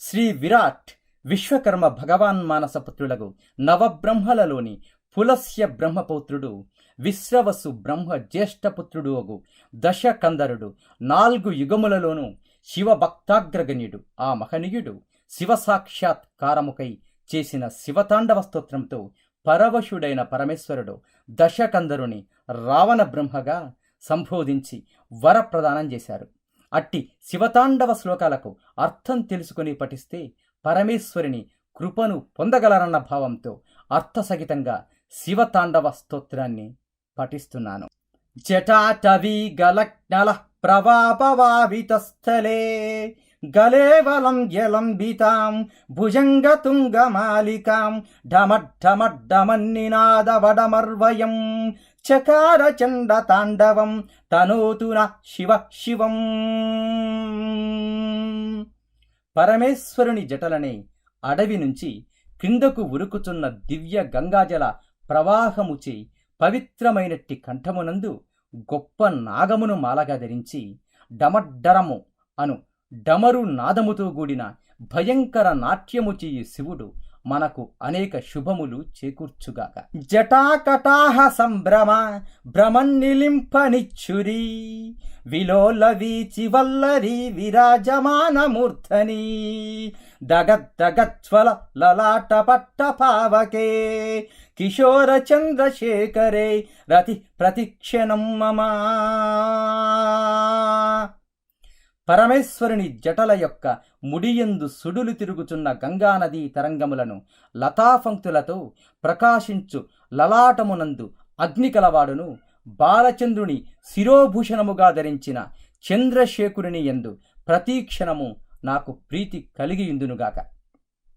శ్రీ విరాట్ విశ్వకర్మ భగవాన్ మానసపుత్రులకు నవబ్రహ్మలలోని పులస్య బ్రహ్మపౌత్రుడు విశ్రవసు బ్రహ్మ జ్యేష్ఠపుత్రుడు అగు దశకందరుడు 4 యుగములలోనూ శివభక్తాగ్రగణ్యుడు. ఆ మహనీయుడు శివసాక్షాత్కారముకై చేసిన శివతాండవ స్తోత్రంతో పరవశుడైన పరమేశ్వరుడు దశకందరుని రావణ బ్రహ్మగా సంబోధించి వరప్రదానం చేశారు. అట్టి శివతాండవ శ్లోకాలకు అర్థం తెలుసుకుని పఠిస్తే పరమేశ్వరుని కృపను పొందగలరన్న భావంతో అర్థసహితంగా శివతాండవ స్తోత్రాన్ని పఠిస్తున్నాను. జటాటవీ గలజ్ఞల ప్రవాపవావితస్థలే గలేవలం జలంబితాం భుజంగతుంగమాలికాం ఢమఢమఢమన్నినాదవడమర్వయం చకార చండ తాండవం తనోతున శివ శివం. పరమేశ్వరుని జటలనే అడవి నుంచి క్రిందకు ఉరుకుచున్న దివ్య గంగాజల ప్రవాహముచే పవిత్రమైనట్టి కంఠమునందు గొప్ప నాగమును మాలగా ధరించి డమడ్డరము అను డమరు నాదముతో కూడిన భయంకర నాట్యము చేయు శివుడు మనకు అనేక శుభములు చేకూర్చుగాక. జటాకటాహ సంభ్రమ భ్రమన్నిలింపనిచ్చురి విలోల వీచి వల్లరి విరాజమానమూర్ధని దగద్దగజ్వల లలాట పట్ట పావకే కిశోర చంద్రశేఖరే రతి ప్రతిక్షణం మమ. పరమేశ్వరుని జటల యొక్క ముడియందు సుడులు తిరుగుచున్న గంగానదీ తరంగములను లతాపంక్తులతో ప్రకాశించు లలాటమునందు అగ్నికలవాడును బాలచంద్రుని శిరోభూషణముగా ధరించిన చంద్రశేఖరుని యందు ప్రతీక్షణము నాకు ప్రీతి కలిగియుందునుగాక.